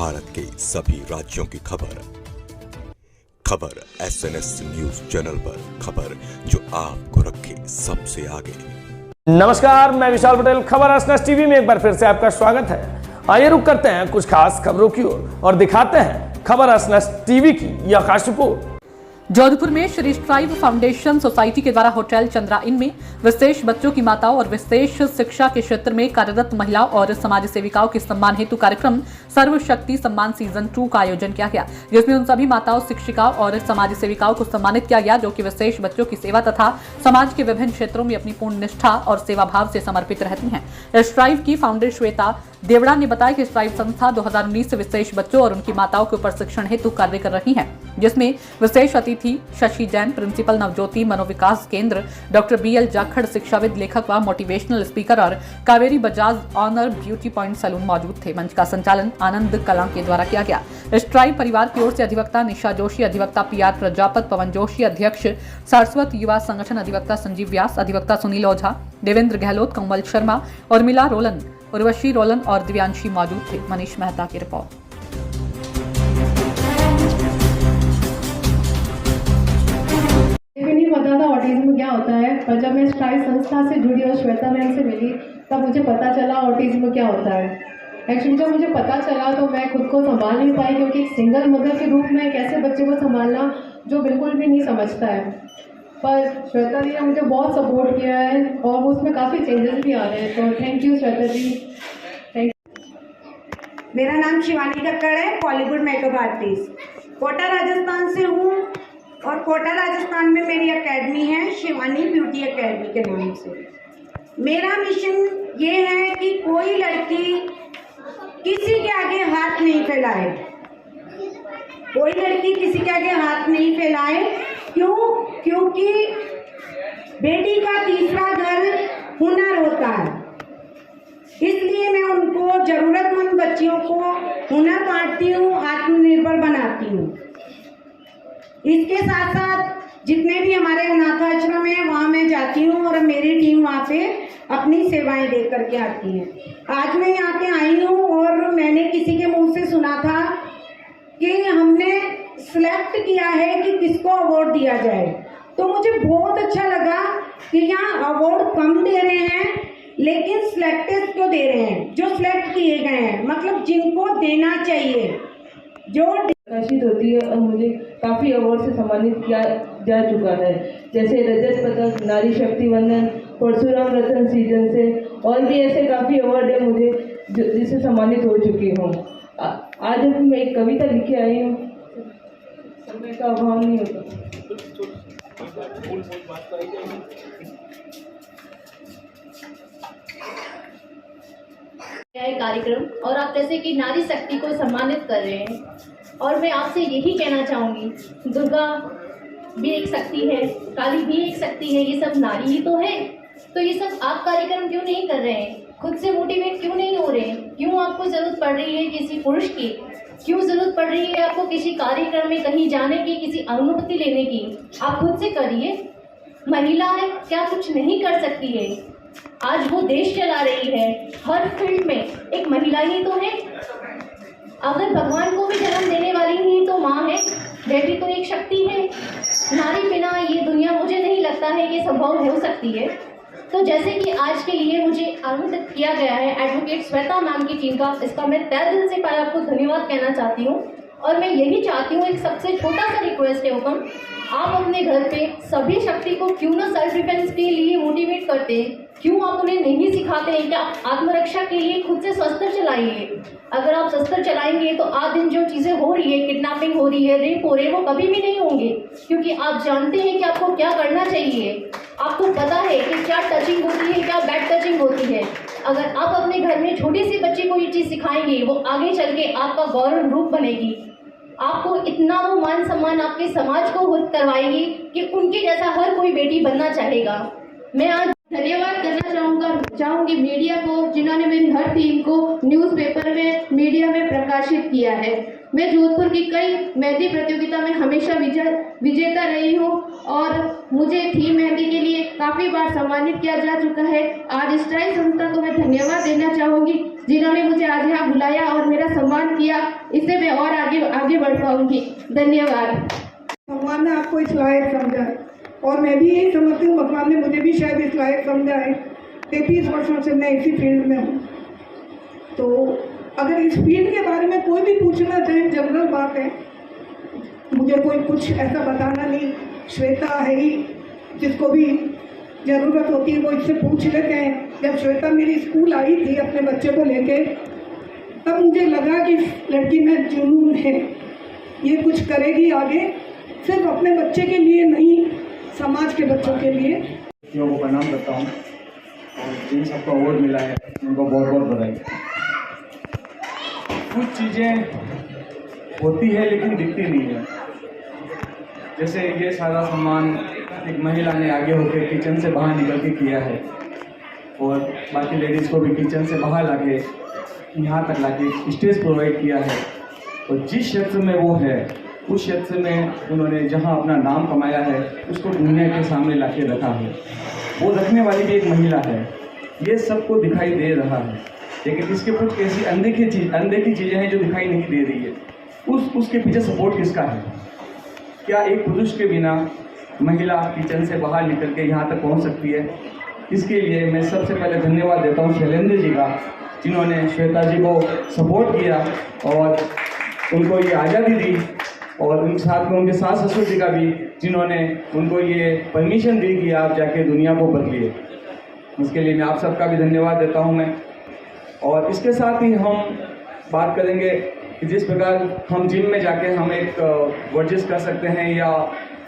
भारत के सभी राज्यों की खबर SNS न्यूज चैनल पर, खबर जो आपको रखे सबसे आगे। नमस्कार, मैं विशाल पटेल। खबर SNS टीवी में एक बार फिर से आपका स्वागत है। आइए रुक करते हैं कुछ खास खबरों की ओर और दिखाते हैं खबर SNS टीवी की यह खास रिपोर्ट। जोधपुर में श्री स्ट्राइव फाउंडेशन सोसाइटी के द्वारा होटल चंद्रा इन में विशेष बच्चों की माताओं और विशेष शिक्षा के क्षेत्र में कार्यरत महिलाओं और समाज सेविकाओं के सम्मान हेतु कार्यक्रम सर्वशक्ति सम्मान सीजन 2 का आयोजन किया गया, जिसमें उन सभी माताओं, शिक्षिकाओं और समाज सेविकाओं को सम्मानित किया गया जो कि विशेष बच्चों की सेवा तथा समाज के विभिन्न क्षेत्रों में अपनी पूर्ण निष्ठा और सेवा भाव से समर्पित रहती हैं। स्ट्राइव की फाउंडर श्वेता देवड़ा ने बताया कि स्ट्राइव संस्था 2019 से विशेष बच्चों और उनकी माताओं के प्रशिक्षण हेतु कार्य कर रही है, जिसमें विशेष अतिथि शशि जैन, प्रिंसिपल नवज्योति मनोविकास केंद्र, डॉक्टर BL जाखड़ शिक्षाविद, लेखक व मोटिवेशनल स्पीकर और Kaveri Bajaj owner beauty point salon मौजूद थे। मंच का संचालन आनंद कला के द्वारा किया गया। स्ट्राइव परिवार की ओर से अधिवक्ता निशा जोशी, अधिवक्ता PR प्रजापत, पवन जोशी, अध्यक्ष सारस्वत युवा संगठन, अधिवक्ता संजीव व्यास, अधिवक्ता सुनील ओझा, देवेंद्र गहलोत, कमल शर्मा, उर्मिला रोलन, उर्वशी रोलन और दिव्यांशी मौजूद थे। मनीष मेहता की रिपोर्ट। नहीं पता था ऑटिज्म क्या होता है, पर जब मैं स्ट्राइव संस्था से जुड़ी और श्वेता मैम से मिली तब मुझे पता चला ऑटिज्म क्या होता है। एक्चुअली जब मुझे पता चला तो मैं खुद को संभाल नहीं पाई, क्योंकि एक सिंगल मदर के रूप में एक ऐसे बच्चे को संभालना जो बिल्कुल भी नहीं समझता है। पर श्वेता जी ने मुझे बहुत सपोर्ट किया है और उसमें काफ़ी चेंजेस भी आ रहे हैं, तो thank you Shweta ji. Thank you. मेरा नाम शिवानी कक्कड़ है, बॉलीवुड मेकअप आर्टिस्ट। कोटा राजस्थान से हूँ और कोटा राजस्थान में मेरी एकेडमी है शिवानी ब्यूटी एकेडमी के नाम से। मेरा मिशन ये है कि कोई लड़की किसी के आगे हाथ नहीं फैलाए, कोई लड़की किसी के आगे हाथ नहीं फैलाए। क्यों? क्योंकि बेटी का तीसरा घर हुनर होता है, इसलिए मैं उनको, जरूरतमंद बच्चियों को हुनर बांटती हूँ, आत्मनिर्भर बनाती हूँ। इसके साथ साथ जितने भी हमारे अनाथ आश्रम है वहाँ मैं जाती हूँ और मेरी टीम वहाँ पे अपनी सेवाएं दे करके आती है। आज मैं यहाँ पे आई हूँ और मैंने किसी के मुंह से सुना था कि हमने सिलेक्ट किया है कि किसको अवार्ड दिया जाए, तो मुझे बहुत अच्छा लगा कि यहाँ अवार्ड कम दे रहे हैं लेकिन सिलेक्टेड क्यों दे रहे हैं, जो सिलेक्ट किए गए हैं, मतलब जिनको देना चाहिए, जो प्रकाशित होती है। और मुझे काफ़ी अवार्ड से सम्मानित किया जा चुका है, जैसे रजत पदक, नारी शक्ति वंदन, परशुराम रत्न सीजन से, और भी ऐसे काफ़ी अवार्ड है मुझे जिससे सम्मानित हो चुकी हूँ। आज मैं एक कविता लिख के आई हूँ, समय का अभाव नहीं होता। कार्यक्रम और आप जैसे कि नारी शक्ति को सम्मानित कर रहे हैं, और मैं आपसे यही कहना चाहूँगी, दुर्गा भी एक शक्ति है, काली भी एक शक्ति है, ये सब नारी ही तो है। तो ये सब आप कार्यक्रम क्यों नहीं कर रहे हैं? खुद से मोटिवेट क्यों नहीं हो रहे हैं? क्यों आपको ज़रूरत पड़ रही है किसी पुरुष की? क्यों ज़रूरत पड़ रही है आपको किसी कार्यक्रम में कहीं जाने की, किसी अनुमति लेने की? आप खुद से करिए। महिलाएं क्या कुछ नहीं कर सकती है? आज वो देश चला रही है, हर फील्ड में एक महिला ही तो है। अगर भगवान को भी जन्म देने वाली ही तो माँ है, वह भी तो एक शक्ति है। नारी बिना ये दुनिया मुझे नहीं लगता है कि संभव हो सकती है। तो जैसे कि आज के लिए मुझे आमंत्रित किया गया है एडवोकेट श्वेता मैम की टीम का, इसका मैं तहे दिल से पहले आपको धन्यवाद कहना चाहती हूँ। और मैं यही चाहती हूँ, एक सबसे छोटा सा रिक्वेस्ट है हुक्म, आप अपने घर पे सभी शक्ति को क्यों ना सेल्फ डिफेंस के लिए मोटिवेट करते हैं? क्यों आप उन्हें नहीं सिखाते हैं कि आप आत्मरक्षा के लिए खुद से शस्त्र चलाइए? अगर आप शस्त्र चलाएंगे तो आज दिन जो चीज़ें हो रही है, किडनैपिंग हो रही है, रेप हो रहे हैं, वो कभी भी नहीं होंगे, क्योंकि आप जानते हैं कि आपको क्या करना चाहिए। आपको पता है कि क्या टचिंग होती है, क्या बैड टचिंग होती है। अगर आप अपने घर में छोटी सी बच्ची को ये चीज़ सिखाएंगे, वो आगे चल के आपका गौरव रूप बनेगी। आपको इतना वो मान सम्मान आपके समाज को करवाएगी कि उनके जैसा हर कोई बेटी बनना चाहेगा। मैं आज धन्यवाद करना चाहूँगी मीडिया को, जिन्होंने मेरी हर थीम को न्यूज़पेपर में, मीडिया में प्रकाशित किया है। मैं जोधपुर की कई मेहंदी प्रतियोगिता में हमेशा विजेता रही हूँ और मुझे थीम मेहंदी के लिए काफ़ी बार सम्मानित किया जा चुका है। आज स्टाइल संस्था को मैं धन्यवाद देना चाहूँगी जिन्होंने मुझे आज यहाँ बुलाया और मेरा सम्मान किया। इससे मैं और आगे बढ़ पाऊँगी। धन्यवाद। भगवान ने आपको इस लायक समझा है और मैं भी यही समझती हूँ भगवान ने मुझे भी शायद इस लायक समझा है। 33 वर्षों से मैं इसी फील्ड में हूँ। तो अगर इस फील्ड के बारे में कोई भी पूछना चाहे, जनरल बात है, मुझे कोई कुछ ऐसा बताना नहीं। श्वेता है ही, जिसको भी ज़रूरत होती है वो इससे पूछ लेते हैं। जब श्वेता मेरी स्कूल आई थी अपने बच्चे को लेके, तब मुझे लगा कि इस लड़की में जुनून है, ये कुछ करेगी आगे, सिर्फ अपने बच्चे के लिए नहीं, समाज के बच्चों के लिए। को प्रणाम करता हूँ और जिन सबको अवार्ड मिला है उनको बहुत बहुत बधाई। कुछ चीज़ें होती है लेकिन दिखती नहीं है। जैसे ये सारा सामान एक महिला ने आगे होकर किचन से बाहर निकल के किया है और बाकी लेडीज़ को भी किचन से बाहर लाके यहाँ तक लाके स्टेज प्रोवाइड किया है। और जिस क्षेत्र में वो है उस क्षेत्र में उन्होंने जहाँ अपना नाम कमाया है उसको दुनिया के सामने लाके रखा है। वो रखने वाली भी एक महिला है। ये सबको दिखाई दे रहा है, लेकिन इसके कुछ ऐसी अनदेखी चीज़ें हैं जो दिखाई नहीं दे रही है। उसके पीछे सपोर्ट किसका है? क्या एक पुरुष के बिना महिला किचन से बाहर निकल के यहाँ तक पहुँच सकती है? इसके लिए मैं सबसे पहले धन्यवाद देता हूँ शैलेंद्र जी का, जिन्होंने श्वेता जी को सपोर्ट किया और उनको ये आज़ादी दी, और उन साथ में उनके सास ससुर जी का भी, जिन्होंने उनको ये परमिशन दी कि आप जाके दुनिया को बदलिए। इसके लिए मैं आप सबका भी धन्यवाद देता हूँ मैं। और इसके साथ ही हम बात करेंगे कि जिस प्रकार हम जिम में जाके हम एक वर्जिश कर सकते हैं या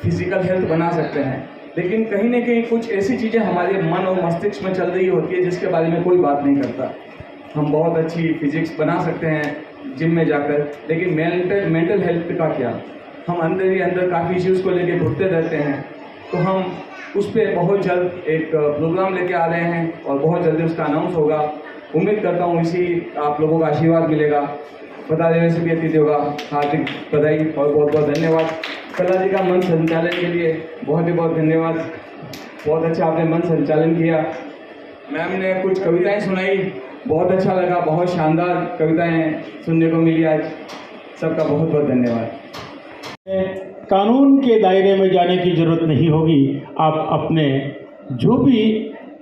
फिजिकल हेल्थ बना सकते हैं, लेकिन कहीं ना कहीं कुछ ऐसी चीज़ें हमारे मन और मस्तिष्क में चल रही होती है जिसके बारे में कोई बात नहीं करता। हम बहुत अच्छी फिजिक्स बना सकते हैं जिम में जाकर, लेकिन मेंटल हेल्थ का क्या? हम अंदर ही अंदर काफ़ी इश्यूज़ को लेके भुगते रहते हैं। तो हम उस पर बहुत जल्द एक प्रोग्राम लेके आ रहे हैं और बहुत जल्दी उसका अनाउंस होगा। उम्मीद करता हूँ इसी आप लोगों का आशीर्वाद मिलेगा। बता देने से भी अतिथि होगा, हार्दिक बधाई और बहुत बहुत धन्यवाद। कला जी का मंच संचालन के लिए बहुत ही बहुत धन्यवाद। बहुत अच्छा आपने मंच संचालन किया। मैम ने कुछ कविताएं सुनाई, बहुत अच्छा लगा, बहुत शानदार कविताएं सुनने को मिली आज। सबका बहुत बहुत धन्यवाद। कानून के दायरे में जाने की ज़रूरत नहीं होगी। आप अपने जो भी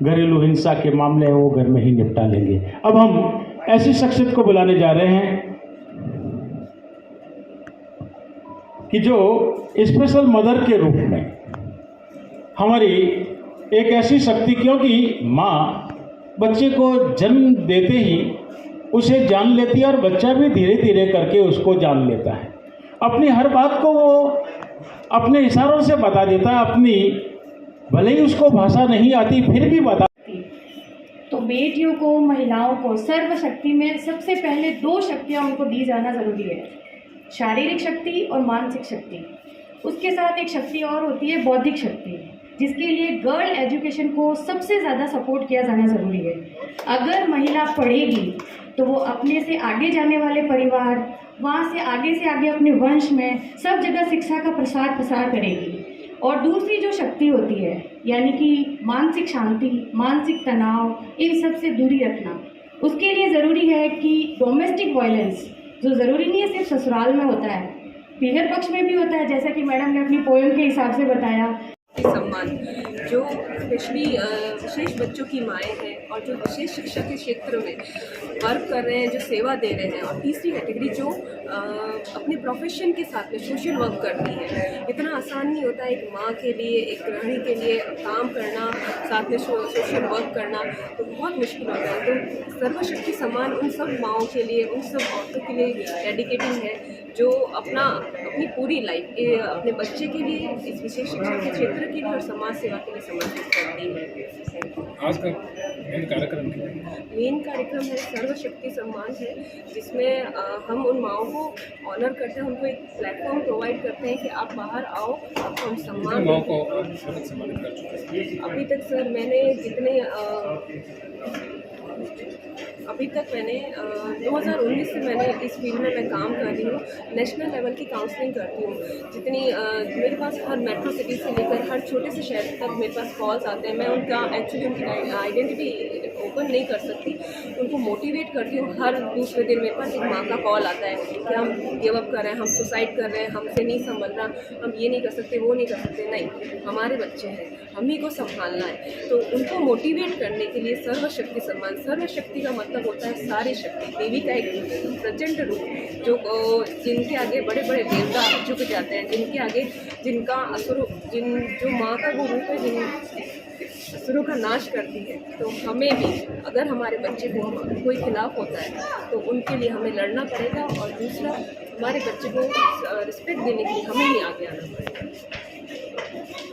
घरेलू हिंसा के मामले हैं वो घर में ही निपटा लेंगे। अब हम ऐसी शख्सियत को बुलाने जा रहे हैं कि जो स्पेशल मदर के रूप में हमारी एक ऐसी शक्ति, क्योंकि माँ बच्चे को जन्म देते ही उसे जान लेती है और बच्चा भी धीरे धीरे करके उसको जान लेता है। अपनी हर बात को वो अपने इशारों से बता देता है, अपनी भले ही उसको भाषा नहीं आती फिर भी बता। तो बेटियों को, महिलाओं को सर्वशक्ति में सबसे पहले 2 शक्तियाँ उनको दी जाना ज़रूरी है, शारीरिक शक्ति और मानसिक शक्ति। उसके साथ एक शक्ति और होती है बौद्धिक शक्ति, जिसके लिए गर्ल एजुकेशन को सबसे ज़्यादा सपोर्ट किया जाना ज़रूरी है। अगर महिला पढ़ेगी तो वो अपने से आगे जाने वाले परिवार, वहाँ से आगे अपने वंश में सब जगह शिक्षा का प्रसार करेगी। और दूसरी जो शक्ति होती है यानी कि मानसिक शांति, मानसिक तनाव, इन सब से दूरी रखना, उसके लिए ज़रूरी है कि डोमेस्टिक वायलेंस, जो ज़रूरी नहीं है सिर्फ ससुराल में होता है, पीहर पक्ष में भी होता है, जैसा कि मैडम ने अपनी पोएम के हिसाब से बताया। सम्मान जो स्पेशली विशेष बच्चों की माएँ हैं और जो विशेष शिक्षा के क्षेत्र में वर्क कर रहे हैं, जो सेवा दे रहे हैं, और तीसरी कैटेगरी जो अपने प्रोफेशन के साथ में सोशल वर्क करती है। इतना आसान नहीं होता है एक माँ के लिए, एक गृहिणी के लिए काम करना, साथ में सोशल वर्क करना, तो बहुत मुश्किल होता है। तो सर्वशक्ति सम्मान उन सब माँओं के लिए, उन सब औरतों के लिए डेडिकेटिंग है जो अपनी पूरी लाइफ अपने बच्चे के लिए, इस विशेष शिक्षा के क्षेत्र के लिए और समाज सेवा के लिए समर्पित करती है। आज का मेन कार्यक्रम है सर्वशक्ति सम्मान है, जिसमें हम उन माँओं को ऑनर करते हैं, उनको एक प्लेटफॉर्म प्रोवाइड करते हैं कि आप बाहर आओ, आपको हम सम्मान दें। अभी तक सर मैंने जितने अभी तक मैंने 2019 से मैंने इस फील्ड में मैं काम कर रही हूँ। नेशनल लेवल की काउंसलिंग करती हूँ। जितनी मेरे पास हर मेट्रो सिटी से लेकर हर छोटे से शहर तक मेरे पास कॉल्स आते हैं। मैं उनका एक्चुअली उनकी आइडेंटिटी ओपन नहीं कर सकती, उनको मोटिवेट करती हूँ। हर दूसरे दिन मेरे पास एक माँ का कॉल आता है कि हम गिव अप कर रहे हैं, हम सुसाइड कर रहे हैं, हमसे नहीं संभल रहा, हम ये नहीं कर सकते, वो नहीं कर सकते। नहीं, हमारे बच्चे हैं, हम ही को संभालना है। तो उनको मोटिवेट करने के लिए सर्वशक्ति सम्मान, सर्वशक्ति का मतलब होता है सारी शक्ति, देवी का एक प्रचंड रूप जो जिनके आगे बड़े बड़े देवता झुक जाते हैं, जिनके आगे जिनका जो माँ का वो रूप है, जिन असुरों का नाश करती है। तो हमें भी अगर हमारे बच्चे को कोई खिलाफ होता है तो उनके लिए हमें लड़ना पड़ेगा, और दूसरा हमारे बच्चे को रिस्पेक्ट देने के लिए हमें ही आगे आना पड़ेगा।